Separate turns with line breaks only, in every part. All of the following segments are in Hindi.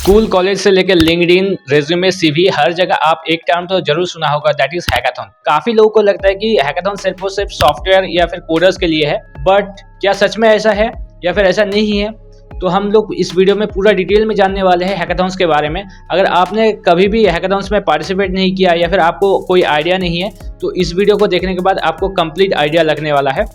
स्कूल कॉलेज से लेकर लिंक्डइन, रेज्यूमे, सीवी हर जगह आप एक टर्म तो जरूर सुना होगा, दैट इज हैकाथन। काफी लोगों को लगता है कि हैकाथन सिर्फ और सिर्फ सॉफ्टवेयर या फिर कोडर्स के लिए है, बट क्या सच में ऐसा है या फिर ऐसा नहीं है? तो हम लोग इस वीडियो में पूरा डिटेल में जानने वाले हैं हैकाथॉन्स के बारे में। अगर आपने कभी भी हैकाथॉन्स में पार्टिसिपेट नहीं किया या फिर आपको कोई आइडिया नहीं है, तो इस वीडियो को देखने के बाद आपको कंप्लीट आइडिया लगने वाला है।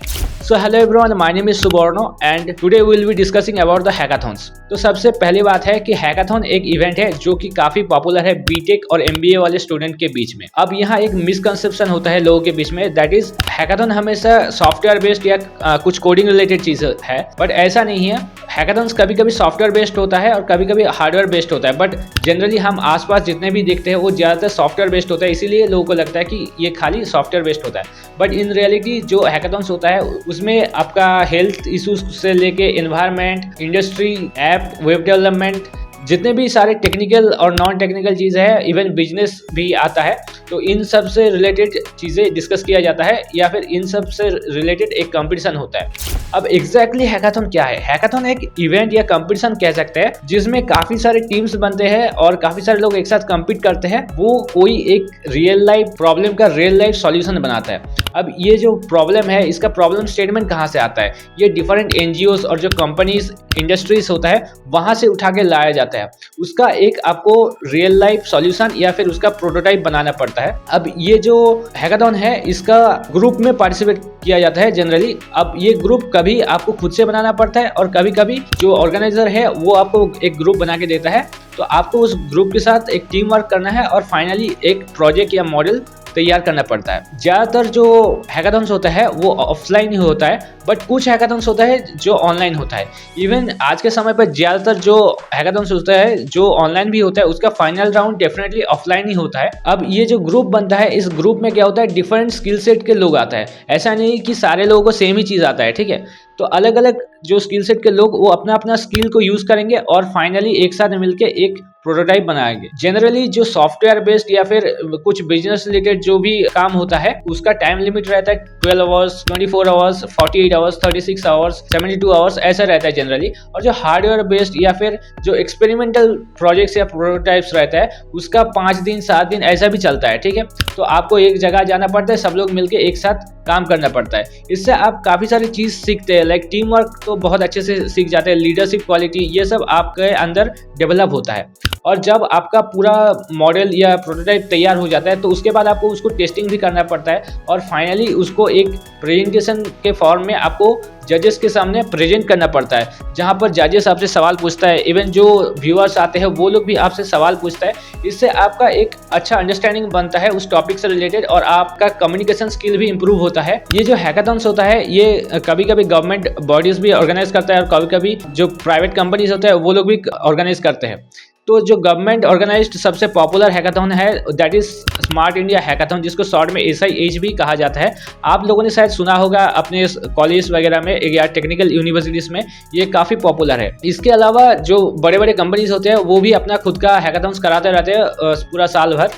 So hello everyone, my name is Suborno and today we will be discussing about the hackathons. तो सबसे पहली बात है कि हैकाथॉन एक इवेंट है जो कि काफी पॉपुलर है बीटेक और एमबीए वाले स्टूडेंट के बीच में। अब यहाँ एक मिसकंसेप्शन होता है लोगों के बीच में, दैट इज हैकाथॉन हमेशा सॉफ्टवेयर बेस्ड या कुछ कोडिंग रिलेटेड चीज है, बट ऐसा नहीं है। हैकाथॉन्स कभी कभी सॉफ्टवेयर बेस्ड होता है और कभी कभी हार्डवेयर बेस्ड होता है, बट जनरली हम आसपास जितने भी देखते हैं वो ज्यादातर सॉफ्टवेयर बेस्ड होता है, इसीलिए लोगों को लगता है कि ये खाली सॉफ्टवेयर बेस्ड होता है। बट इन रियलिटी जो हैकाथॉन्स होता है उसमें आपका हेल्थ इश्यूज से लेके environment, industry, app, web development, जितने भी सारे टेक्निकल और नॉन टेक्निकल चीज़ है, इवन बिजनेस भी आता है, तो इन सब से रिलेटेड चीज़ें डिस्कस किया जाता है या फिर इन सब से रिलेटेड एक कंपटीशन होता है। अब एग्जैक्टली हैकाथॉन क्या है? हैकाथॉन एक इवेंट या कंपटीशन कह सकते हैं जिसमें काफी सारे टीम्स बनते हैं और काफी सारे लोग एक साथ कंपीट करते हैं। वो कोई एक रियल लाइफ प्रॉब्लम का रियल लाइफ सॉल्यूशन बनाता है। अब ये जो प्रॉब्लम है, इसका प्रॉब्लम स्टेटमेंट कहाँ से आता है? ये डिफरेंट एनजीओज और जो कंपनीज, इंडस्ट्रीज होता है वहां से उठा के लाया जाता है। उसका एक आपको रियल लाइफ सॉल्यूशन या फिर उसका प्रोटोटाइप बनाना पड़ता है। अब ये जो हैकाथॉन है इसका ग्रुप में पार्टिसिपेट किया जाता है जनरली। अब ये ग्रुप कभी आपको खुद से बनाना पड़ता है और कभी कभी जो ऑर्गेनाइजर है वो आपको एक ग्रुप बना के देता है, तो आपको उस ग्रुप के साथ एक टीम वर्क करना है और फाइनली एक प्रोजेक्ट या मॉडल तैयार करना पड़ता है। ज्यादातर जो हैकाथॉन्स होता है वो ऑफलाइन ही होता है, बट कुछ हैकाथॉन्स होता है जो ऑनलाइन होता है। इवन आज के समय पर ज्यादातर जो हैकाथॉन्स होता है जो ऑनलाइन भी होता है, उसका फाइनल राउंड डेफिनेटली ऑफलाइन ही होता है। अब ये जो ग्रुप बनता है, इस ग्रुप में क्या होता है, डिफरेंट स्किल सेट के लोग आता है। ऐसा नहीं कि सारे लोगों को सेम ही चीज आता है, ठीक है? तो अलग अलग जो स्किल सेट के लोग वो अपना अपना स्किल को यूज करेंगे और फाइनली एक साथ मिलके एक प्रोटोटाइप बनाएंगे। जनरली जो सॉफ्टवेयर बेस्ड या फिर कुछ बिजनेस रिलेटेड जो भी काम होता है उसका टाइम लिमिट रहता है 12 hours, 24 hours, 48 hours, 36 hours, 72 hours, ऐसा रहता है जनरली। और जो हार्डवेयर बेस्ड या फिर जो एक्सपेरिमेंटल प्रोजेक्ट्स या प्रोटोटाइप्स रहता है उसका 5 दिन 7 दिन ऐसा भी चलता है, ठीक है? तो आपको एक जगह जाना पड़ता है, सब लोग मिलकर एक साथ काम करना पड़ता है। इससे आप काफी सारी चीज सीखते हैं, लाइक टीम वर्क तो बहुत अच्छे से सीख जाते हैं, लीडरशिप क्वालिटी, ये सब आपके अंदर डेवलप होता है। और जब आपका पूरा मॉडल या प्रोटोटाइप तैयार हो जाता है तो उसके बाद आपको उसको टेस्टिंग भी करना पड़ता है और फाइनली उसको एक प्रेजेंटेशन के फॉर्म में आपको जजेस के सामने प्रेजेंट करना पड़ता है, जहां पर जजेस आपसे सवाल पूछता है, इवन जो व्यूअर्स आते हैं वो लोग भी आपसे सवाल पूछता है। इससे आपका एक अच्छा अंडरस्टैंडिंग बनता है उस टॉपिक से रिलेटेड और आपका कम्युनिकेशन स्किल भी इंप्रूव होता है। ये जो हैकाथॉन्स होता है ये कभी कभी गवर्नमेंट बॉडीज भी ऑर्गेनाइज करता है और कभी कभी जो प्राइवेट कंपनीज होते हैं वो लोग भी ऑर्गेनाइज करते हैं। तो जो गवर्नमेंट ऑर्गेनाइज्ड सबसे पॉपुलर हैकाथॉन है that is smart India hackathon, जिसको शॉर्ट में SIH भी कहा जाता है। आप लोगों ने शायद सुना होगा अपने कॉलेज वगैरह में या टेक्निकल यूनिवर्सिटीज में, ये काफ़ी पॉपुलर है। इसके अलावा जो बड़े बड़े कंपनीज होते हैं वो भी अपना खुद का हैकाथॉन्स कराते रहते हैं पूरा साल भर।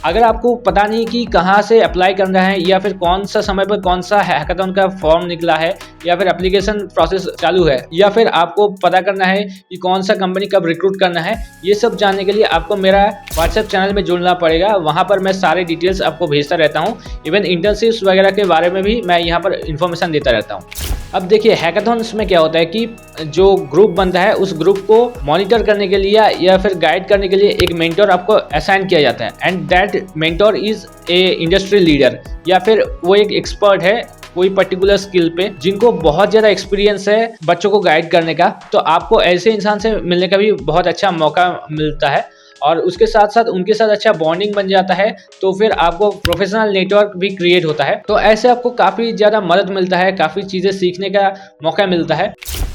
अगर आपको पता नहीं कि कहाँ से अप्लाई करना है या फिर कौन सा समय पर कौन सा हैकाथॉन का फॉर्म निकला है या फिर एप्लीकेशन प्रोसेस चालू है या फिर आपको पता करना है कि कौन सा कंपनी कब रिक्रूट करना है, ये सब जानने के लिए आपको मेरा व्हाट्सएप चैनल में जुड़ना पड़ेगा। वहाँ पर मैं सारे डिटेल्स आपको भेजता रहता हूँ। इवन इंटर्नशिप्स वगैरह के बारे में भी मैं यहाँ पर इन्फॉर्मेशन देता रहता हूँ। अब देखिए हैकाथॉन्स में क्या होता है कि जो ग्रुप बनता है उस ग्रुप को मॉनिटर करने के लिए या फिर गाइड करने के लिए एक मेंटर आपको असाइन किया जाता है and that mentor is a industry leader या फिर वो एक एक्सपर्ट है कोई पर्टिकुलर स्किल पे, जिनको बहुत ज़्यादा एक्सपीरियंस है बच्चों को गाइड करने का। तो आपको ऐसे इंसान से मिलने का भी बहुत अच्छा मौका मिलता है और उसके साथ साथ उनके साथ अच्छा बॉन्डिंग बन जाता है, तो फिर आपको प्रोफेशनल नेटवर्क भी क्रिएट होता है। तो ऐसे आपको काफ़ी ज़्यादा मदद मिलता है, काफ़ी चीज़ें सीखने का मौका मिलता है।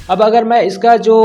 अब अगर मैं इसका जो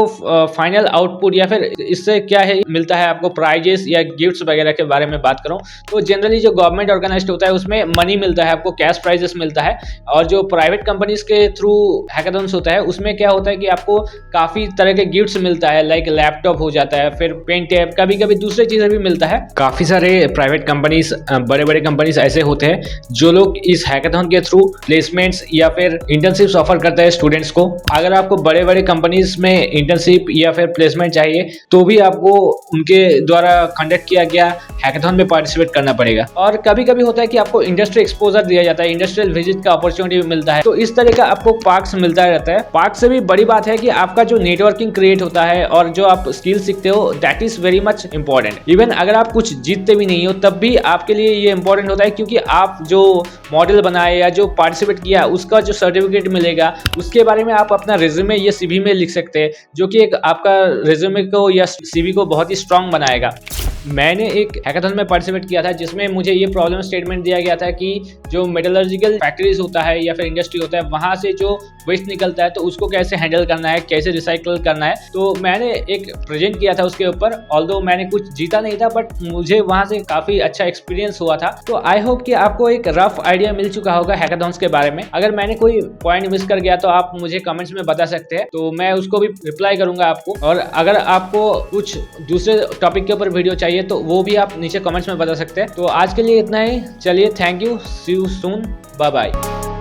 फाइनल आउटपुट या फिर इससे क्या है मिलता है आपको प्राइजेस या गिफ्ट्स वगैरह के बारे में बात करूं तो जनरली जो गवर्नमेंट ऑर्गेनाइज्ड होता है उसमें मनी मिलता है, आपको कैश प्राइजेस मिलता है। और जो प्राइवेट कंपनीज के थ्रू हैकाथॉन्स होता है उसमें क्या होता है कि आपको काफी तरह के गिफ्ट्स मिलता है, लाइक लैपटॉप हो जाता है, फिर पेन टैब, कभी कभी दूसरी चीजें भी मिलता है। काफी सारे प्राइवेट कंपनीज, बड़े बड़े कंपनीज ऐसे होते हैं जो लोग इस हैकाथॉन के थ्रू प्लेसमेंट्स या फिर इंटर्नशिप्स ऑफर करते हैं स्टूडेंट्स को। अगर आपको बड़े बड़े कंपनीज में इंटर्नशिप या फिर प्लेसमेंट चाहिए तो भी आपको उनके द्वारा कंडक्ट किया गया हैकाथॉन में पार्टिसिपेट करना पड़ेगा। और कभी कभी होता है कि आपको इंडस्ट्री एक्सपोजर दिया जाता है, इंडस्ट्रियल विजिट का अपॉर्चुनिटी भी मिलता है, तो इस तरह का आपको पार्क्स मिलता रहता है। पार्क से भी बड़ी बात है कि आपका जो नेटवर्किंग क्रिएट होता है और जो आप स्किल सीखते हो that is very much important. Even अगर आप कुछ जीतते भी नहीं हो तब भी आपके लिए ये इंपॉर्टेंट होता है, क्योंकि आप जो मॉडल बनाए या जो पार्टिसिपेट किया उसका जो सर्टिफिकेट मिलेगा उसके बारे में आप अपना रिज्यूमे या सीवी में लिख सकते हैं, जो कि एक आपका रिज्यूमे को या सीवी को बहुत ही स्ट्रांग बनाएगा। मैंने एक हैकाथॉन में पार्टिसिपेट किया था जिसमें मुझे ये प्रॉब्लम स्टेटमेंट दिया गया था कि जो मेटलर्जिकल फैक्ट्रीज होता है या फिर इंडस्ट्री होता है वहाँ से जो वेस्ट निकलता है तो उसको कैसे हैंडल करना है, कैसे रिसाइकल करना है। तो मैंने एक प्रेजेंट किया था उसके ऊपर, ऑल्दो मैंने कुछ जीता नहीं था बट मुझे वहाँ से काफ़ी अच्छा एक्सपीरियंस हुआ था। तो आई होप कि आपको एक रफ आइडिया मिल चुका होगा हैकाथॉन्स के बारे में। अगर मैंने कोई पॉइंट मिस कर गया तो आप मुझे कमेंट्स में बता सकते हैं, तो मैं उसको भी रिप्लाई करूंगा आपको। और अगर आपको कुछ दूसरे टॉपिक के ऊपर वीडियो चाहिए तो वो भी आप नीचे कमेंट्स में बता सकते हैं। तो आज के लिए इतना ही, चलिए thank you, see you soon, bye bye.